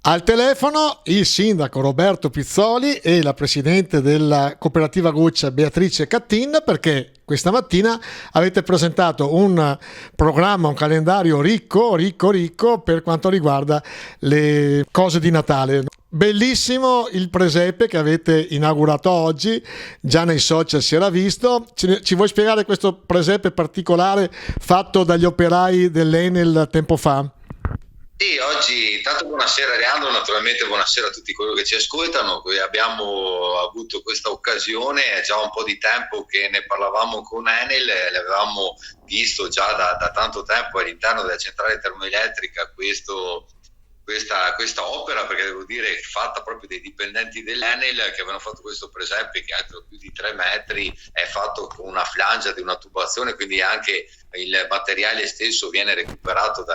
Al telefono il sindaco Roberto Pizzoli e la presidente della cooperativa Goccia Beatrice Cattin, perché questa mattina avete presentato un programma, un calendario ricco per quanto riguarda le cose di Natale. Bellissimo il presepe che avete inaugurato oggi, già nei social si era visto. Ci vuoi spiegare questo presepe particolare fatto dagli operai dell'Enel tempo fa? Sì, oggi intanto buonasera Leandro, naturalmente buonasera a tutti coloro che ci ascoltano. Abbiamo avuto questa occasione, è già un po' di tempo che ne parlavamo con Enel, l'avevamo visto già da tanto tempo all'interno della centrale termoelettrica questa opera, perché devo dire fatta proprio dai dipendenti dell'Enel che avevano fatto questo presepe che è alto più di 3 metri, è fatto con una flangia di una tubazione, quindi anche il materiale stesso viene recuperato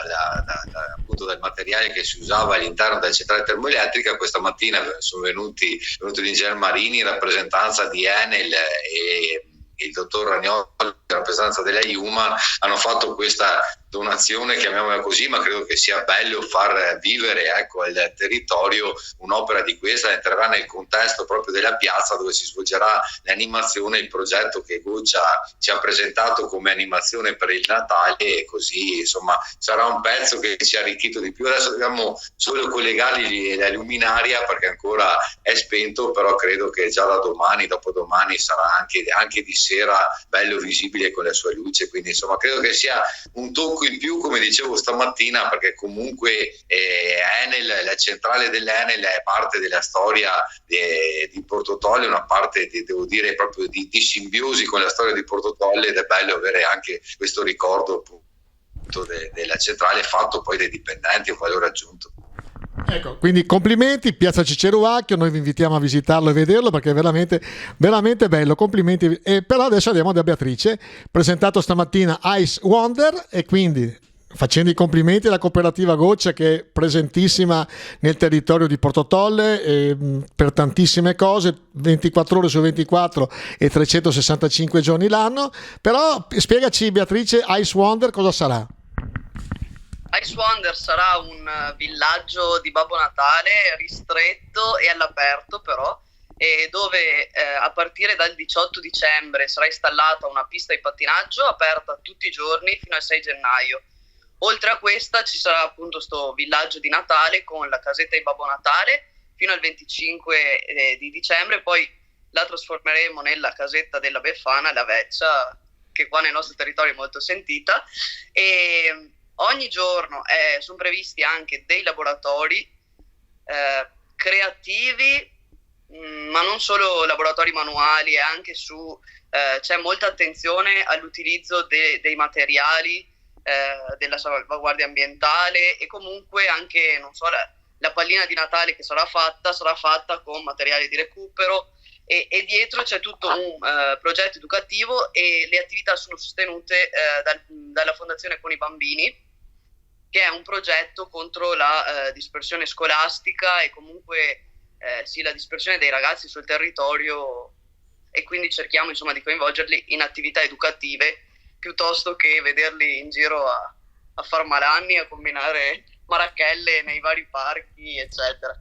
appunto dal materiale che si usava all'interno della centrale termoelettrica. Questa mattina sono venuti l'ingegner Marini in rappresentanza di Enel e il dottor Ragnoli in rappresentanza della Human, hanno fatto questa donazione, chiamiamola così, ma credo che sia bello far vivere al territorio un'opera di questa. Entrerà nel contesto proprio della piazza dove si svolgerà l'animazione, il progetto che Goccia ci ha presentato come animazione per il Natale, e così insomma sarà un pezzo che ci ha arricchito di più. Adesso dobbiamo solo collegargli la luminaria perché ancora è spento, però credo che già da domani, dopodomani sarà anche di sera bello visibile con la sua luce, quindi insomma credo che sia un tocco in più, come dicevo stamattina, perché comunque Enel, la centrale dell'Enel è parte della storia di Porto Tolle, una parte devo dire proprio di simbiosi con la storia di Porto Tolle, ed è bello avere anche questo ricordo appunto della centrale fatto poi dai dipendenti, un valore aggiunto. Ecco, quindi complimenti, Piazza Ciceruacchio, noi vi invitiamo a visitarlo e vederlo perché è veramente, veramente bello, complimenti. E però adesso andiamo da Beatrice, presentato stamattina Ice Wonder, e quindi facendo i complimenti alla cooperativa Goccia che è presentissima nel territorio di Porto Tolle per tantissime cose, 24 ore su 24 e 365 giorni l'anno. Però spiegaci Beatrice, Ice Wonder cosa sarà? Ice Wonder sarà un villaggio di Babbo Natale ristretto e all'aperto però, dove a partire dal 18 dicembre sarà installata una pista di pattinaggio aperta tutti i giorni fino al 6 gennaio. Oltre a questa ci sarà appunto questo villaggio di Natale con la casetta di Babbo Natale fino al 25 di dicembre, poi la trasformeremo nella casetta della Befana, la Veccia, che qua nel nostro territorio è molto sentita, e ogni giorno sono previsti anche dei laboratori creativi, ma non solo laboratori manuali, anche c'è molta attenzione all'utilizzo dei materiali, della salvaguardia ambientale, e comunque anche, non so, la pallina di Natale che sarà fatta con materiali di recupero, e dietro c'è tutto un progetto educativo, e le attività sono sostenute dalla Fondazione Con i Bambini, che è un progetto contro la dispersione scolastica e comunque la dispersione dei ragazzi sul territorio, e quindi cerchiamo insomma di coinvolgerli in attività educative piuttosto che vederli in giro a far malanni, a combinare marachelle nei vari parchi, eccetera.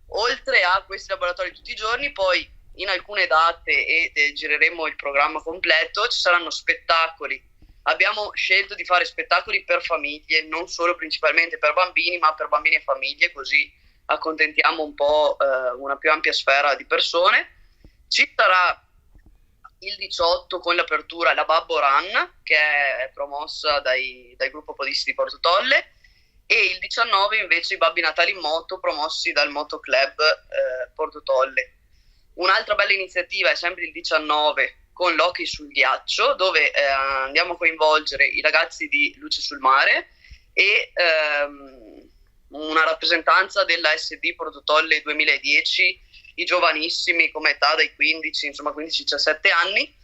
Oltre a questi laboratori tutti i giorni, poi in alcune date, e gireremo il programma completo, ci saranno spettacoli. Abbiamo scelto di fare spettacoli per famiglie, non solo principalmente per bambini, ma per bambini e famiglie, così accontentiamo un po' una più ampia sfera di persone. Ci sarà il 18 con l'apertura la Babbo Run, che è promossa dal gruppo podisti di Porto Tolle, e il 19 invece i Babbi Natali in moto, promossi dal Moto Club Porto Tolle. Un'altra bella iniziativa è sempre il 19 con l'hockey sul ghiaccio, dove andiamo a coinvolgere i ragazzi di Luce sul Mare e una rappresentanza della SD Porto Tolle 2010, i giovanissimi come età dai 15, insomma 15-17 anni,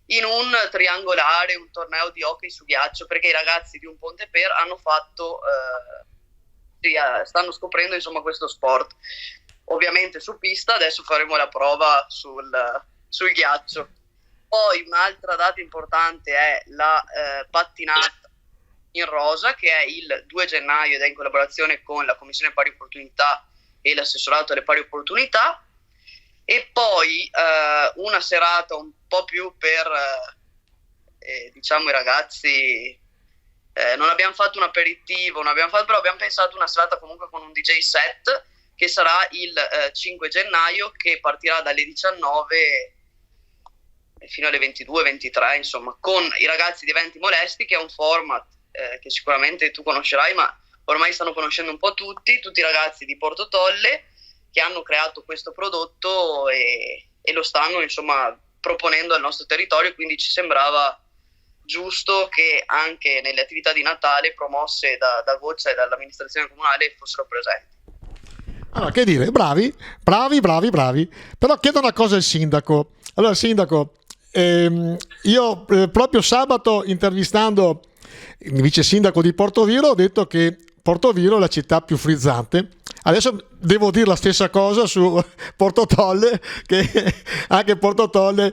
in un triangolare, un torneo di hockey su ghiaccio, perché i ragazzi di Un Ponte Per hanno fatto, stanno scoprendo insomma questo sport. Ovviamente su pista, adesso faremo la prova sul ghiaccio. Poi un'altra data importante è la pattinata in rosa, che è il 2 gennaio ed è in collaborazione con la Commissione Pari Opportunità e l'assessorato alle pari opportunità, e poi una serata un po' più per diciamo i ragazzi. Non abbiamo fatto un aperitivo, però abbiamo pensato una serata comunque con un DJ set, che sarà il 5 gennaio, che partirà dalle 19 fino alle 22-23, insomma, con i ragazzi di Eventi Molesti, che è un format che sicuramente tu conoscerai, ma ormai stanno conoscendo un po' tutti i ragazzi di Porto Tolle che hanno creato questo prodotto e lo stanno, insomma, proponendo al nostro territorio, quindi ci sembrava giusto che anche nelle attività di Natale promosse da Goccia e dall'amministrazione comunale fossero presenti. Allora, che dire, bravi, però chiedo una cosa al sindaco. Allora, sindaco, io proprio sabato, intervistando il vice sindaco di Portoviro, ho detto che Portoviro è la città più frizzante. Adesso devo dire la stessa cosa su Porto Tolle, che anche Porto Tolle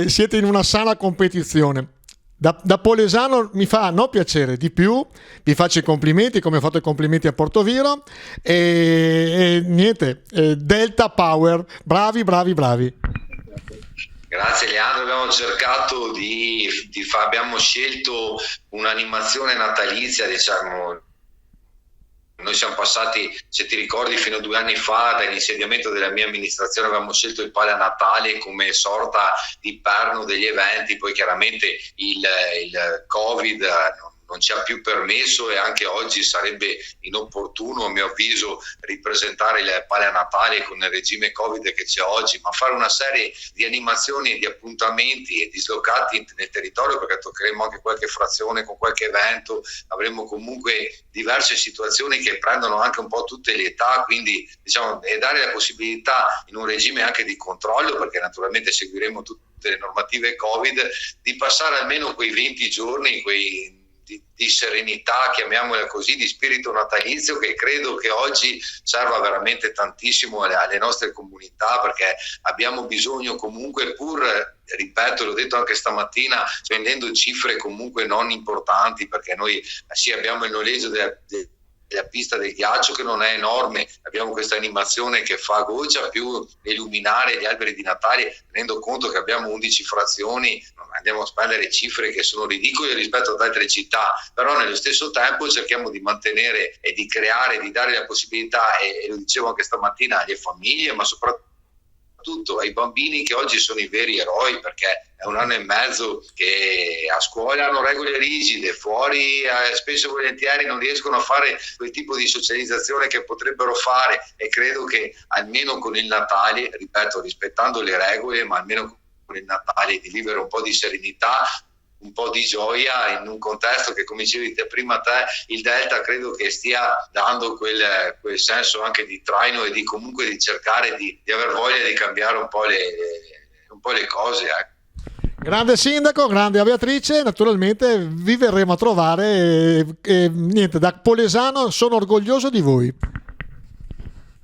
siete in una sana competizione. Da polesano mi fa piacere di più, vi faccio i complimenti come ho fatto i complimenti a Portoviro e niente, Delta Power, bravi. Grazie Leandro, abbiamo cercato abbiamo scelto un'animazione natalizia, diciamo. Noi siamo passati, se ti ricordi, fino a 2 anni fa, dall'insediamento della mia amministrazione avevamo scelto il Pala Natale come sorta di perno degli eventi, poi chiaramente il Covid non ci ha più permesso e anche oggi sarebbe inopportuno, a mio avviso, ripresentare il Pala Natale con il regime Covid che c'è oggi, ma fare una serie di animazioni e di appuntamenti e dislocati nel territorio, perché toccheremo anche qualche frazione con qualche evento, avremo comunque diverse situazioni che prendono anche un po' tutte le età, quindi diciamo, e dare la possibilità in un regime anche di controllo, perché naturalmente seguiremo tutte le normative Covid, di passare almeno quei 20 giorni, di serenità, chiamiamola così, di spirito natalizio, che credo che oggi serva veramente tantissimo alle nostre comunità, perché abbiamo bisogno comunque, pur, ripeto, l'ho detto anche stamattina, spendendo cifre comunque non importanti, perché noi sì abbiamo il noleggio della pista del ghiaccio che non è enorme, abbiamo questa animazione che fa Goccia, più illuminare gli alberi di Natale, tenendo conto che abbiamo 11 frazioni, non andiamo a spendere cifre che sono ridicole rispetto ad altre città, però nello stesso tempo cerchiamo di mantenere e di creare, di dare la possibilità, e lo dicevo anche stamattina, alle famiglie, ma soprattutto ai bambini, che oggi sono i veri eroi, perché è 1 anno e mezzo che a scuola hanno regole rigide, fuori spesso e volentieri non riescono a fare quel tipo di socializzazione che potrebbero fare, e credo che almeno con il Natale, ripeto, rispettando le regole, ma almeno con il Natale, di vivere un po' di serenità, un po' di gioia in un contesto che, come dicevi prima te, il Delta credo che stia dando quel senso anche di traino e di comunque di cercare di aver voglia di cambiare un po' le cose. Grande sindaco, grande Beatrice, naturalmente vi verremo a trovare e niente, da polesano sono orgoglioso di voi.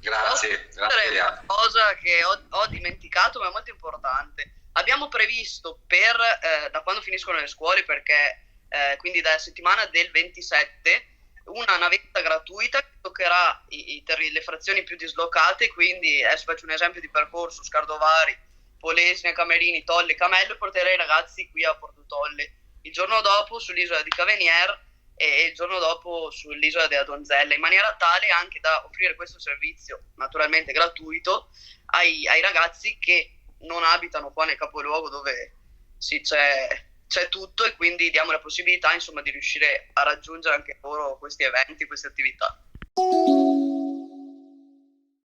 Grazie. Una cosa che ho dimenticato ma è molto importante. Abbiamo previsto da quando finiscono le scuole, perché quindi dalla settimana del 27, una navetta gratuita che toccherà le frazioni più dislocate, quindi adesso faccio un esempio di percorso: Scardovari, Polesine, Camerini, Tolle, Camello, e porterei i ragazzi qui a Porto Tolle. Il giorno dopo sull'isola di Cavenier e il giorno dopo sull'isola della Donzella, in maniera tale anche da offrire questo servizio naturalmente gratuito ai ragazzi che non abitano qua nel capoluogo, dove c'è tutto, e quindi diamo la possibilità, insomma, di riuscire a raggiungere anche loro questi eventi, queste attività.